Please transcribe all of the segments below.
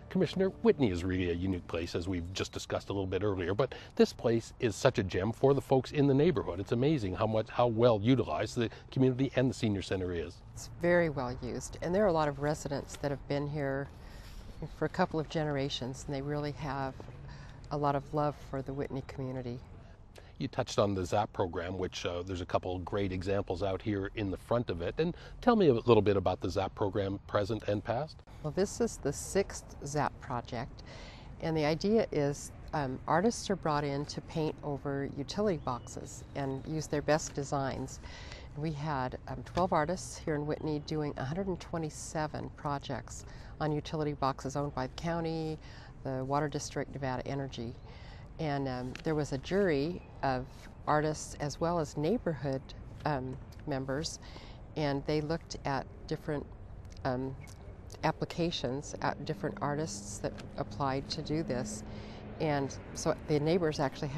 Commissioner, Whitney is really a unique place, as we've just discussed a little bit earlier, but this place is such a gem for the folks in the neighborhood. It's amazing how well utilized the community and the senior center is. It's very well used, and there are a lot of residents that have been here for a couple of generations, and they really have a lot of love for the Whitney community. You touched on the ZAP program, which there's a couple of great examples out here in the front of it. And tell me a little bit about the ZAP program, present and past. Well, this is the 6th ZAP project, and the idea is artists are brought in to paint over utility boxes and use their best designs. We had 12 artists here in Whitney doing 127 projects on utility boxes owned by the county, the Water District, Nevada Energy. And there was a jury of artists as well as neighborhood members, and they looked at different applications at different artists that applied to do this. And so the neighbors actually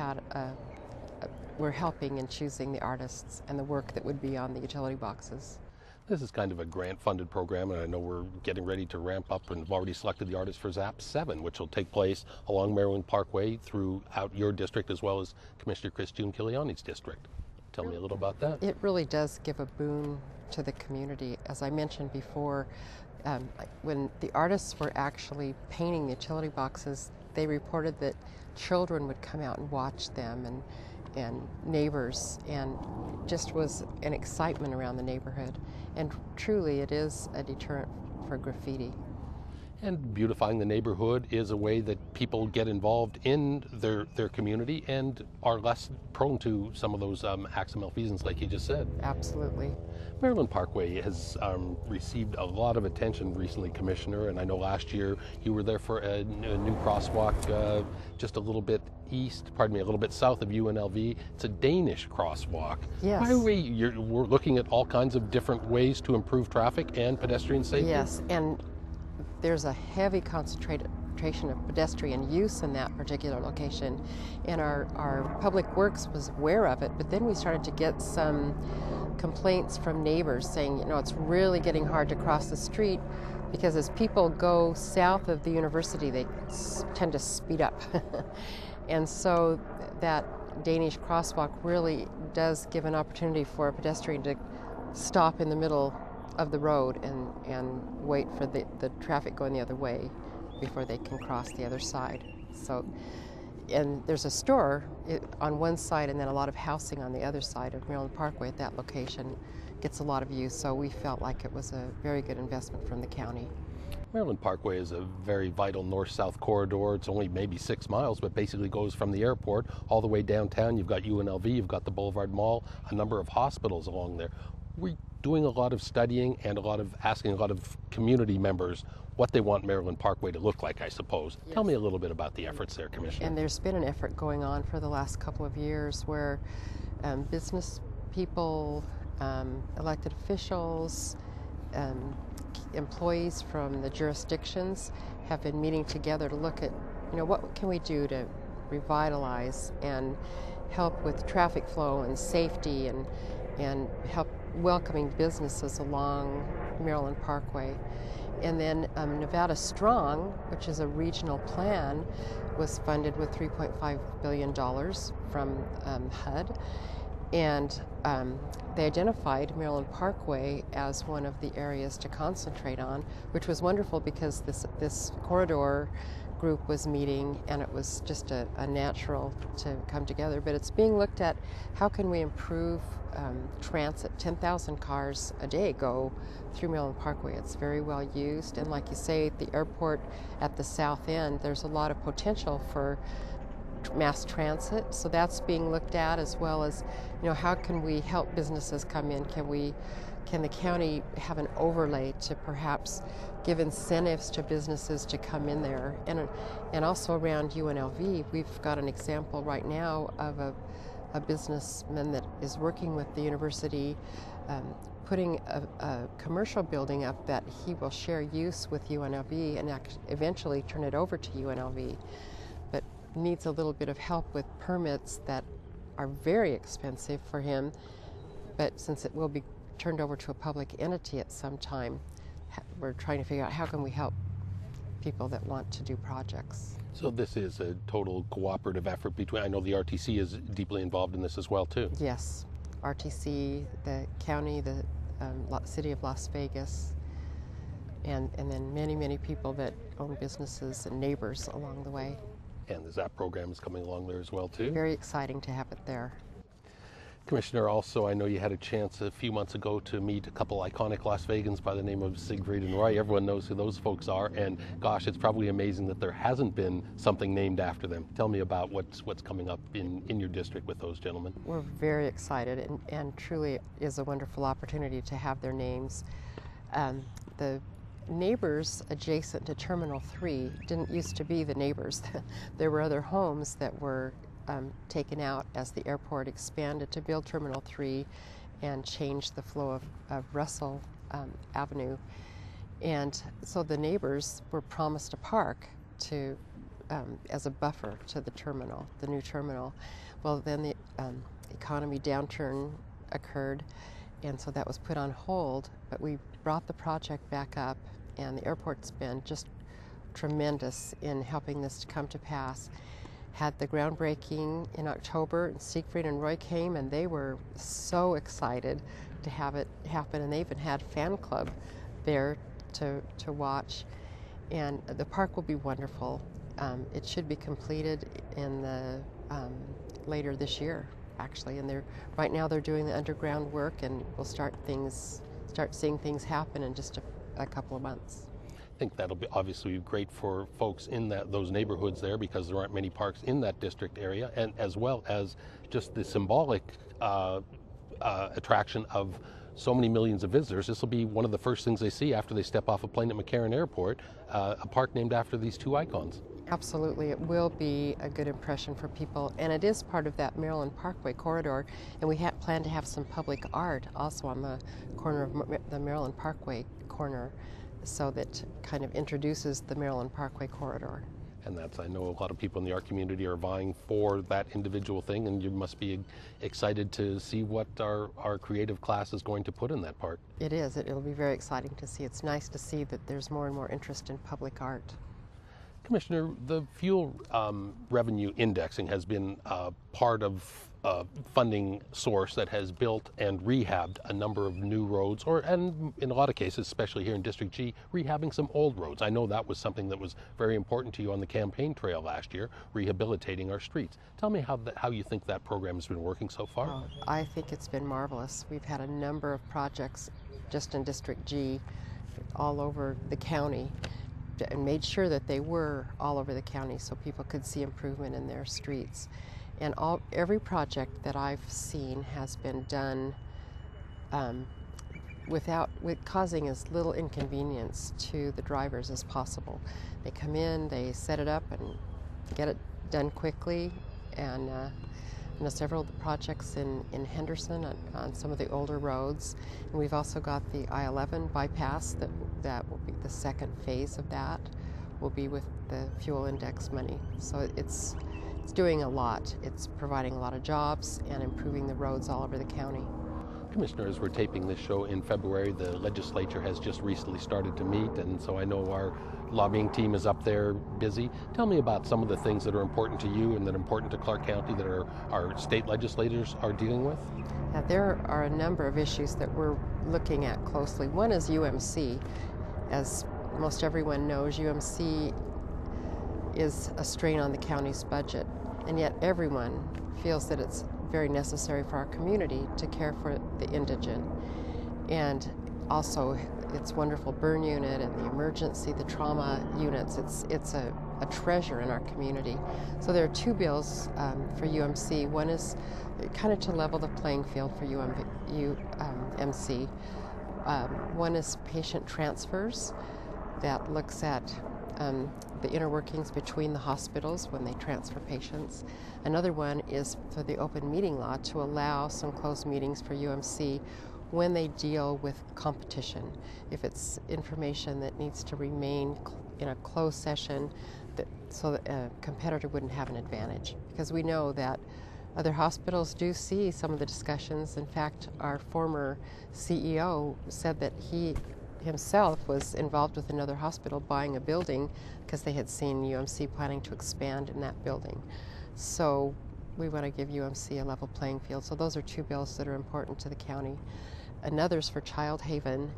were helping in choosing the artists and the work that would be on the utility boxes. This is kind of a grant-funded program, and I know we're getting ready to ramp up and have already selected the artists for ZAP 7, which will take place along Maryland Parkway throughout your district as well as Commissioner Chris Giunciliani's district. Tell me a little about that. It really does give a boon to the community. As I mentioned before, when the artists were actually painting the utility boxes, they reported that children would come out and watch them, and neighbors, and just was an excitement around the neighborhood. And truly it is a deterrent for graffiti. And beautifying the neighborhood is a way that people get involved in their community and are less prone to some of those acts of malfeasance like you just said. Absolutely. Maryland Parkway has received a lot of attention recently, Commissioner, and I know last year you were there for a new crosswalk just a little bit a little bit south of UNLV. It's a Danish crosswalk. Yes. By the way, we're looking at all kinds of different ways to improve traffic and pedestrian safety. Yes, and there's a heavy concentration of pedestrian use in that particular location, and our Public Works was aware of it, but then we started to get some complaints from neighbors saying, it's really getting hard to cross the street because as people go south of the university, they tend to speed up. And so that Danish crosswalk really does give an opportunity for a pedestrian to stop in the middle of the road and wait for the traffic going the other way before they can cross the other side. So, and there's a store on one side and then a lot of housing on the other side of Maryland Parkway at that location gets a lot of use, so we felt like it was a very good investment from the county. Maryland Parkway is a very vital north-south corridor. It's only maybe 6 miles, but basically goes from the airport all the way downtown. You've got UNLV, you've got the Boulevard Mall, a number of hospitals along there. We're doing a lot of studying and asking a lot of community members what they want Maryland Parkway to look like, I suppose. Yes. Tell me a little bit about the efforts there, Commissioner. And there's been an effort going on for the last couple of years where business people, elected officials, employees from the jurisdictions have been meeting together to look at, what can we do to revitalize and help with traffic flow and safety and help welcoming businesses along Maryland Parkway. And then Nevada Strong, which is a regional plan, was funded with $3.5 billion from HUD. And they identified Maryland Parkway as one of the areas to concentrate on, which was wonderful because this corridor group was meeting and it was just a natural to come together. But it's being looked at, how can we improve transit? 10,000 cars a day go through Maryland Parkway. It's very well used, and like you say, at the airport at the south end, there's a lot of potential for mass transit, so that's being looked at, as well as, how can we help businesses come in? Can the county have an overlay to perhaps give incentives to businesses to come in there? And also around UNLV, we've got an example right now of a businessman that is working with the university, putting a commercial building up that he will share use with UNLV and eventually turn it over to UNLV. But needs a little bit of help with permits that are very expensive for him, but since it will be turned over to a public entity at some time, we're trying to figure out how can we help people that want to do projects. So this is a total cooperative effort between, I know the RTC is deeply involved in this as well too. Yes, RTC, the county, the city of Las Vegas, and then many people that own businesses and neighbors along the way. And the ZAP program is coming along there as well too. Very exciting to have it there. Commissioner, also I know you had a chance a few months ago to meet a couple iconic Las Vegans by the name of Siegfried and Roy. Everyone knows who those folks are, and gosh, it's probably amazing that there hasn't been something named after them. Tell me about what's coming up in your district with those gentlemen. We're very excited, and truly is a wonderful opportunity to have their names. The neighbors adjacent to Terminal 3 didn't used to be the neighbors. There were other homes that were taken out as the airport expanded to build Terminal 3 and change the flow of Russell Avenue. And so the neighbors were promised a park to as a buffer to the terminal, the new terminal. Well, then the economy downturn occurred, and so that was put on hold, but we brought the project back up, and the airport's been just tremendous in helping this to come to pass. Had the groundbreaking in October, and Siegfried and Roy came, and they were so excited to have it happen, and they even had fan club there to watch. And the park will be wonderful. It should be completed in the later this year, actually. And right now they're doing the underground work, and we'll start seeing things happen in just a couple of months. I think that'll be obviously great for folks in those neighborhoods there, because there aren't many parks in that district area, and as well as just the symbolic attraction of so many millions of visitors. This will be one of the first things they see after they step off a plane at McCarran Airport, a park named after these two icons. Absolutely, it will be a good impression for people, and it is part of that Maryland Parkway Corridor, and we plan to have some public art also on the corner of the Maryland Parkway corner, so that kind of introduces the Maryland Parkway Corridor. And I know a lot of people in the art community are vying for that individual thing, and you must be excited to see what our creative class is going to put in that park. It is. It'll be very exciting to see. It's nice to see that there's more and more interest in public art. Commissioner, the fuel revenue indexing has been part of a funding source that has built and rehabbed a number of new roads, and in a lot of cases, especially here in District G, rehabbing some old roads. I know that was something that was very important to you on the campaign trail last year, rehabilitating our streets. Tell me how you think that program has been working so far. Oh, I think it's been marvelous. We've had a number of projects just in District G all over the county, and made sure that they were all over the county so people could see improvement in their streets. And every project that I've seen has been done with causing as little inconvenience to the drivers as possible. They come in, they set it up, and get it done quickly. And several of the projects in Henderson on some of the older roads. And we've also got the I-11 bypass that will be the second phase of that, will be with the fuel index money. So it's doing a lot. It's providing a lot of jobs and improving the roads all over the county. Commissioner, as we're taping this show in February, the legislature has just recently started to meet, and so I know our lobbying team is up there busy. Tell me about some of the things that are important to you and that are important to Clark County that our state legislators are dealing with. Now, there are a number of issues that we're looking at closely. One is UMC. As most everyone knows, UMC is a strain on the county's budget, and yet everyone feels that it's very necessary for our community to care for the indigent. And also its wonderful burn unit and the emergency, the trauma units. It's a treasure in our community. So there are two bills for UMC. One is kind of to level the playing field for UMC. One is patient transfers that looks at the inner workings between the hospitals when they transfer patients. Another one is for the open meeting law to allow some closed meetings for UMC when they deal with competition. If it's information that needs to remain in a closed session so that a competitor wouldn't have an advantage. Because we know that other hospitals do see some of the discussions. In fact, our former CEO said that he himself was involved with another hospital buying a building because they had seen UMC planning to expand in that building. So we want to give UMC a level playing field. So those are two bills that are important to the county. Another's for Child Haven.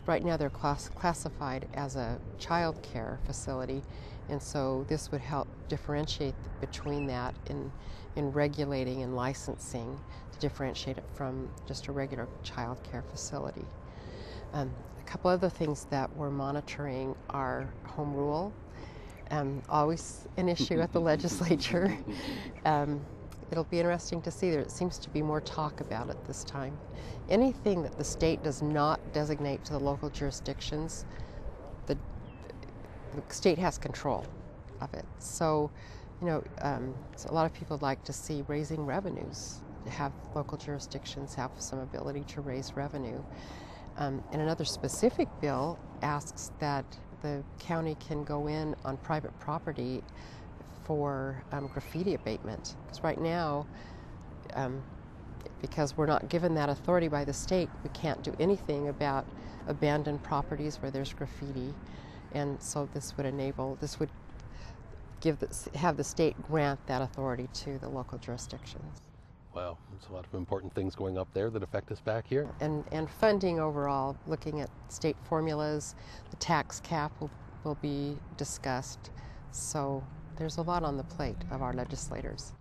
Right now they're classified as a child care facility, and so this would help differentiate between that in regulating and licensing to differentiate it from just a regular child care facility. A couple other things that we're monitoring are home rule, always an issue at the legislature. It'll be interesting to see. There seems to be more talk about it this time. Anything that the state does not designate to the local jurisdictions, the state has control of it. So, so a lot of people like to see raising revenues, to have local jurisdictions have some ability to raise revenue. And another specific bill asks that the county can go in on private property for graffiti abatement. Because right now, because we're not given that authority by the state, we can't do anything about abandoned properties where there's graffiti. And so this would have the state grant that authority to the local jurisdictions. Wow, there's a lot of important things going up there that affect us back here. And funding overall, looking at state formulas, the tax cap will be discussed. So there's a lot on the plate of our legislators.